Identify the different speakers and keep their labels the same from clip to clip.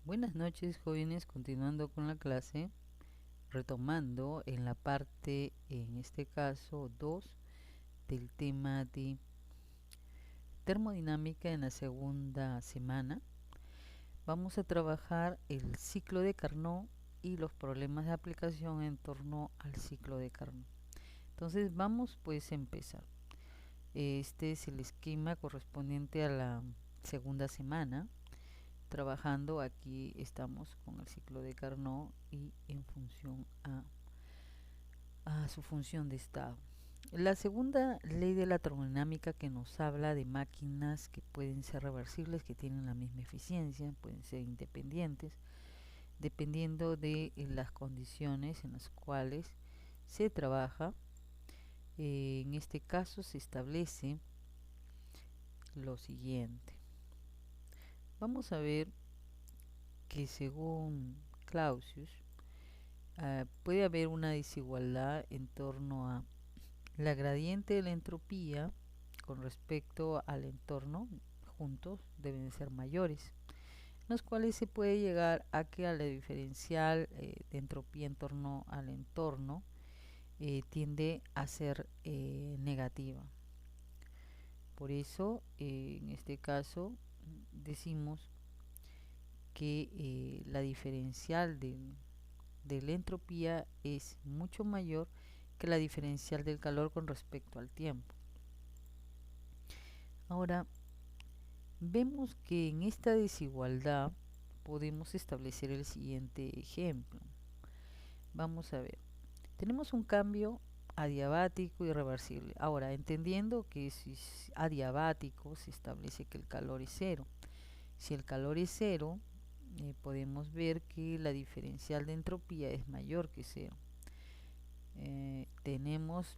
Speaker 1: Buenas noches, jóvenes, continuando con la clase, retomando en la parte, en este caso 2 del tema de termodinámica. En la segunda semana vamos a trabajar el ciclo de Carnot y los problemas de aplicación en torno al ciclo de Carnot. Entonces vamos pues a empezar. Este es el esquema correspondiente a la segunda semana. Trabajando, aquí estamos con el ciclo de Carnot y en función a su función de estado. La segunda ley de la termodinámica, que nos habla de máquinas que pueden ser reversibles, que tienen la misma eficiencia, pueden ser independientes, dependiendo de las condiciones en las cuales se trabaja. En este caso se establece lo siguiente. Vamos a ver que según Clausius, puede haber una desigualdad en torno a la gradiente de la entropía con respecto al entorno. Juntos deben ser mayores, los cuales se puede llegar a que a la diferencial de entropía en torno al entorno tiende a ser negativa. Por eso en este caso decimos que la diferencial de la entropía es mucho mayor que la diferencial del calor con respecto al tiempo. Ahora, vemos que en esta desigualdad podemos establecer el siguiente ejemplo. Vamos a ver, tenemos un cambio adiabático y reversible. Ahora, entendiendo que si es adiabático, se establece que el calor es cero. Si el calor es cero, podemos ver que la diferencial de entropía es mayor que cero.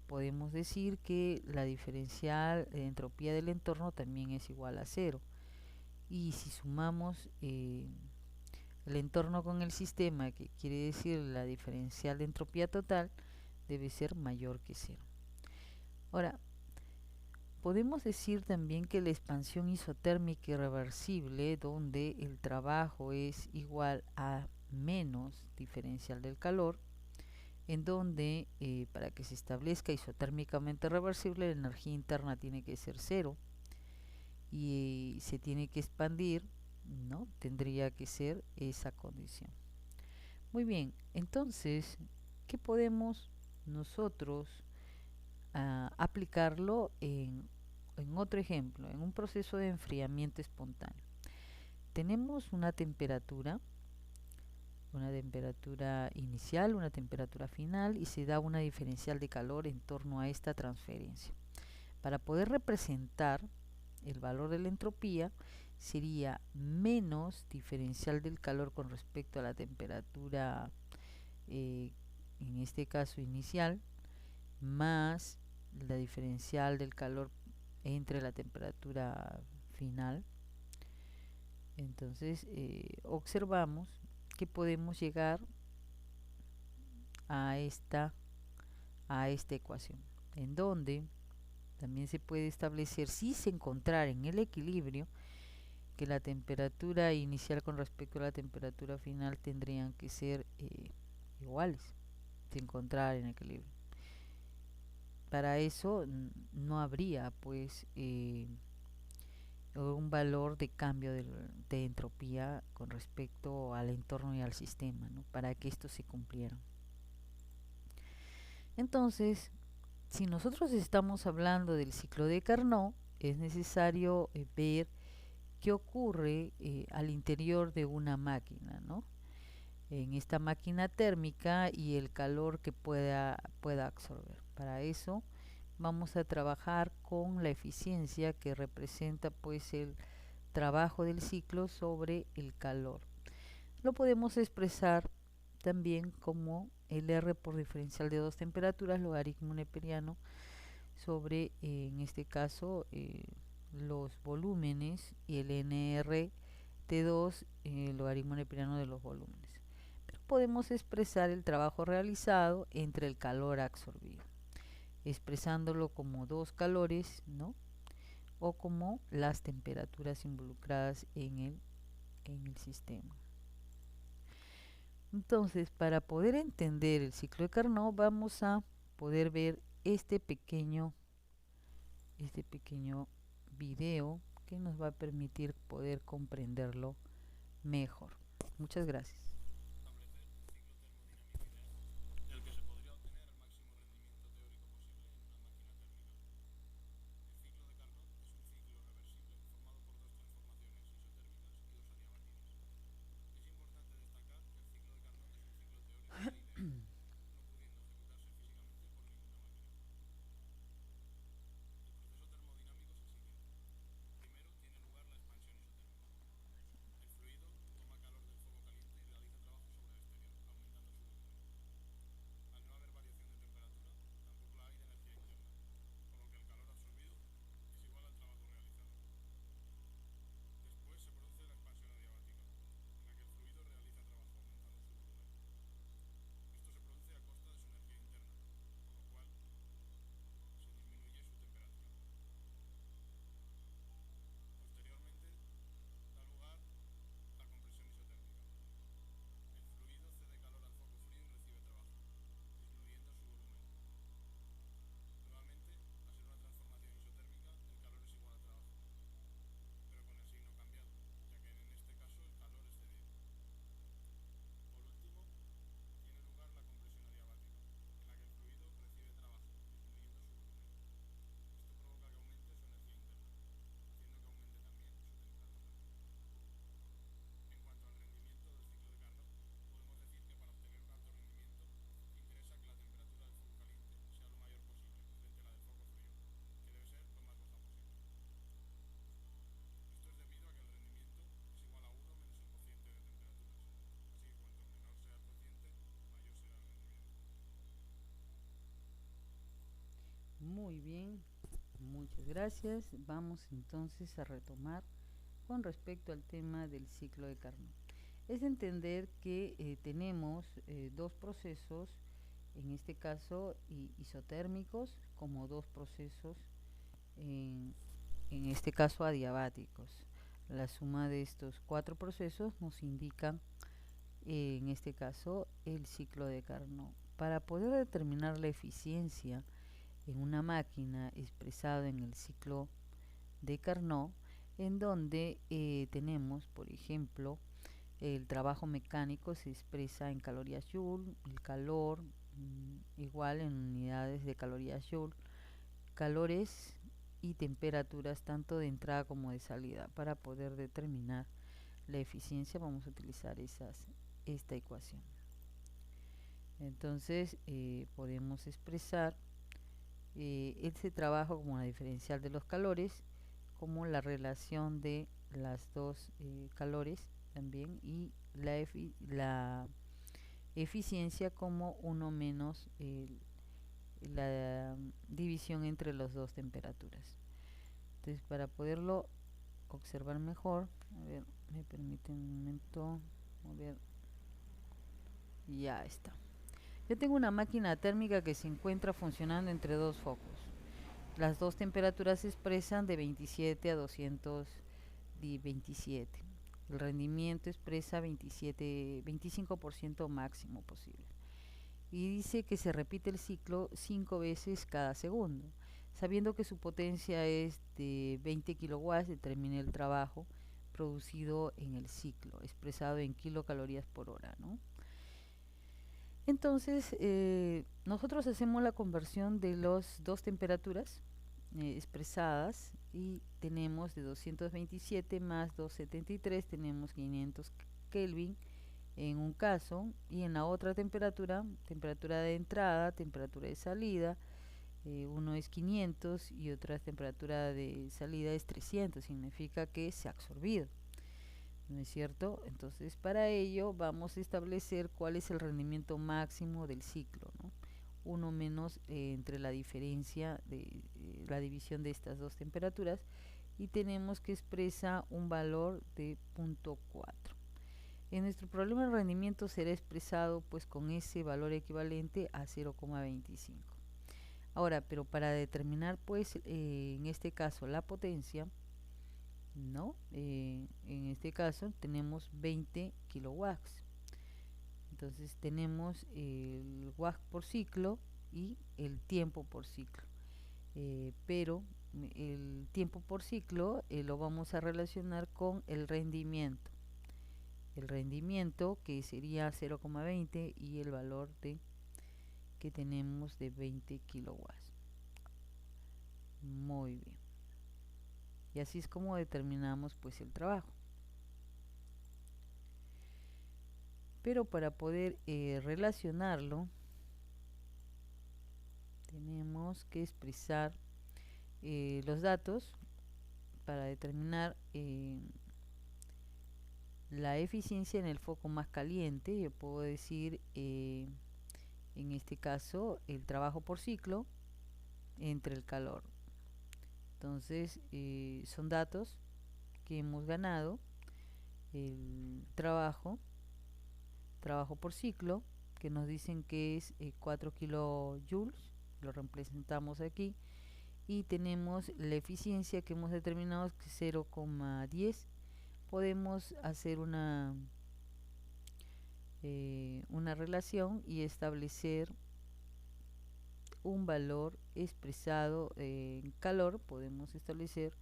Speaker 1: Podemos decir que la diferencial de entropía del entorno también es igual a cero. Y si sumamos el entorno con el sistema, que quiere decir la diferencial de entropía total, debe ser mayor que cero. Ahora, podemos decir también que la expansión isotérmica irreversible, donde el trabajo es igual a menos diferencial del calor, en donde para que se establezca isotérmicamente reversible, la energía interna tiene que ser cero y se tiene que expandir, ¿no? Tendría que ser esa condición. Muy bien, entonces, ¿qué podemos nosotros aplicarlo en otro ejemplo, en un proceso de enfriamiento espontáneo? Tenemos una temperatura inicial, una temperatura final, y se da una diferencial de calor en torno a esta transferencia. Para poder representar el valor de la entropía, sería menos diferencial del calor con respecto a la temperatura, en este caso inicial, más la diferencial del calor entre la temperatura final. Entonces observamos que podemos llegar a esta ecuación, en donde también se puede establecer, si se encontrara en el equilibrio, que la temperatura inicial con respecto a la temperatura final tendrían que ser iguales, se encontrar en equilibrio. Para eso no habría pues un valor de cambio de entropía con respecto al entorno y al sistema, ¿no? Para que esto se cumpliera. Entonces, si nosotros estamos hablando del ciclo de Carnot, es necesario ver qué ocurre al interior de una máquina, ¿no? En esta máquina térmica y el calor que pueda absorber. Para eso vamos a trabajar con la eficiencia, que representa pues el trabajo del ciclo sobre el calor. Lo podemos expresar también como el R por diferencial de dos temperaturas, logaritmo neperiano sobre, en este caso, los volúmenes, y el NR T2, el logaritmo neperiano de los volúmenes. Pero podemos expresar el trabajo realizado entre el calor absorbido, expresándolo como dos calores, ¿no? O como las temperaturas involucradas en el sistema. Entonces, para poder entender el ciclo de Carnot, vamos a poder ver este pequeño video que nos va a permitir poder comprenderlo mejor. Muchas gracias. Muy bien, muchas gracias. Vamos entonces a retomar con respecto al tema del ciclo de Carnot. Es entender que tenemos dos procesos, en este caso isotérmicos, como dos procesos, en este caso adiabáticos. La suma de estos cuatro procesos nos indican, en este caso, el ciclo de Carnot. Para poder determinar la eficiencia en una máquina expresada en el ciclo de Carnot, en donde tenemos, por ejemplo, el trabajo mecánico se expresa en calorías Joule, el calor igual en unidades de calorías Joule, calores y temperaturas tanto de entrada como de salida. Para poder determinar la eficiencia vamos a utilizar esta ecuación. Entonces podemos expresar este trabajo como la diferencial de los calores, como la relación de las dos calores también, y la eficiencia como 1 menos la división entre las dos temperaturas. Entonces, para poderlo observar mejor, a ver, me permite un momento, a ver, ya está. Yo tengo una máquina térmica que se encuentra funcionando entre dos focos. Las dos temperaturas se expresan de 27 a 227. El rendimiento expresa 25% máximo posible. Y dice que se repite el ciclo 5 veces cada segundo. Sabiendo que su potencia es de 20 kilowatts, determine el trabajo producido en el ciclo, expresado en kilocalorías por hora, ¿no? Entonces, nosotros hacemos la conversión de las dos temperaturas expresadas y tenemos de 227 más 273, tenemos 500 Kelvin en un caso, y en la otra temperatura de entrada, temperatura de salida, uno es 500 y otra temperatura de salida es 300, significa que se ha absorbido, ¿no es cierto? Entonces, para ello vamos a establecer cuál es el rendimiento máximo del ciclo, ¿no? 1 menos entre la diferencia de la división de estas dos temperaturas, y tenemos que expresa un valor de 0.4. En nuestro problema el rendimiento será expresado pues con ese valor equivalente a 0,25. Ahora, pero para determinar pues en este caso la potencia, ¿no? En este caso tenemos 20 kilowatts. Entonces tenemos el WACC por ciclo y el tiempo por ciclo. Pero el tiempo por ciclo lo vamos a relacionar con el rendimiento. El rendimiento que sería 0,20 y el valor que tenemos de 20 kilowatts. Muy bien. Y así es como determinamos pues el trabajo. Pero para poder relacionarlo, tenemos que expresar los datos para determinar la eficiencia en el foco más caliente. Yo puedo decir en este caso el trabajo por ciclo entre el calor. Entonces son datos que hemos ganado. El trabajo por ciclo, que nos dicen que es 4 kilojoules, lo representamos aquí, y tenemos la eficiencia que hemos determinado que es 0,10. Podemos hacer una relación y establecer un valor expresado en calor. Podemos establecer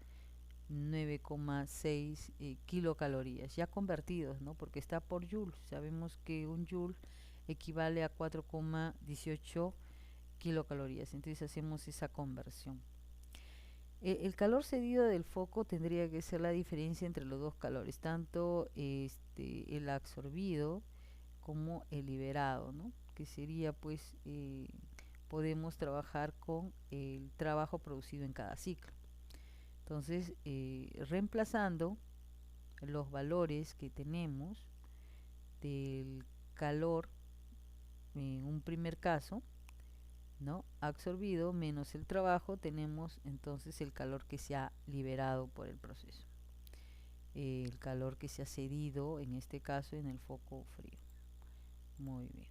Speaker 1: 9,6 kilocalorías ya convertidos, ¿no? Porque está por joule. Sabemos que un joule equivale a 4,18 kilocalorías. Entonces hacemos esa conversión. El calor cedido del foco tendría que ser la diferencia entre los dos calores, tanto el absorbido como el liberado, ¿no? Que sería pues podemos trabajar con el trabajo producido en cada ciclo. Entonces reemplazando los valores que tenemos del calor en un primer caso, ¿no? Absorbido menos el trabajo, tenemos entonces el calor que se ha liberado por el proceso, el calor que se ha cedido en este caso en el foco frío. Muy bien.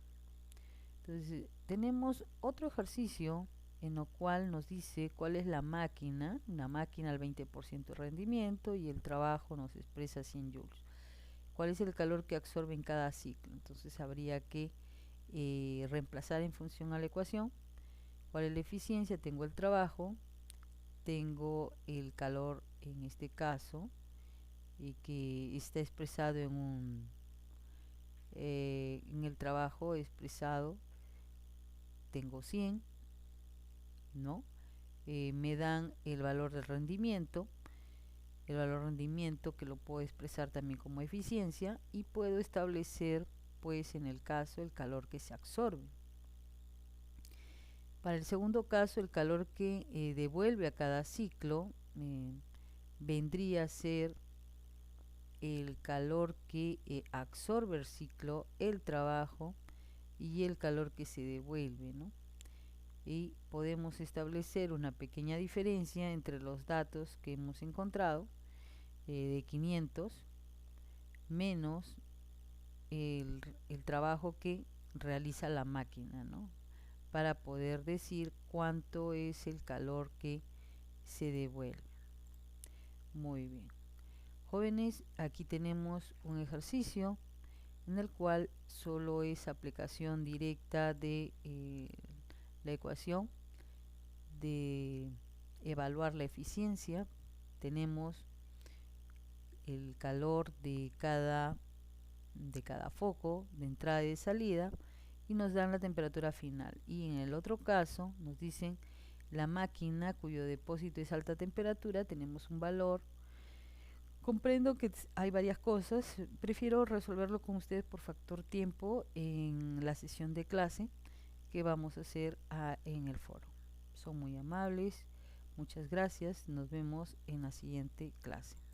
Speaker 1: Entonces tenemos otro ejercicio en lo cual nos dice cuál es la máquina, una máquina al 20% de rendimiento y el trabajo nos expresa 100 joules. ¿Cuál es el calor que absorbe en cada ciclo? Entonces habría que reemplazar en función a la ecuación. ¿Cuál es la eficiencia? Tengo el trabajo, tengo el calor en este caso, que está expresado en el trabajo expresado, tengo 100, ¿no? Me dan el valor del rendimiento, que lo puedo expresar también como eficiencia, y puedo establecer pues en el caso el calor que se absorbe. Para el segundo caso, el calor que devuelve a cada ciclo vendría a ser el calor que absorbe el ciclo, el trabajo y el calor que se devuelve, ¿no? Y podemos establecer una pequeña diferencia entre los datos que hemos encontrado de 500 menos el trabajo que realiza la máquina, ¿no? Para poder decir cuánto es el calor que se devuelve. Muy bien. Jóvenes, aquí tenemos un ejercicio en el cual solo es aplicación directa de la ecuación de evaluar la eficiencia. Tenemos el calor de cada foco de entrada y de salida y nos dan la temperatura final, y en el otro caso nos dicen la máquina cuyo depósito es alta temperatura, tenemos un valor. Comprendo que hay varias cosas, prefiero resolverlo con ustedes por factor tiempo en la sesión de clase que vamos a hacer en el foro. Son muy amables, muchas gracias, nos vemos en la siguiente clase.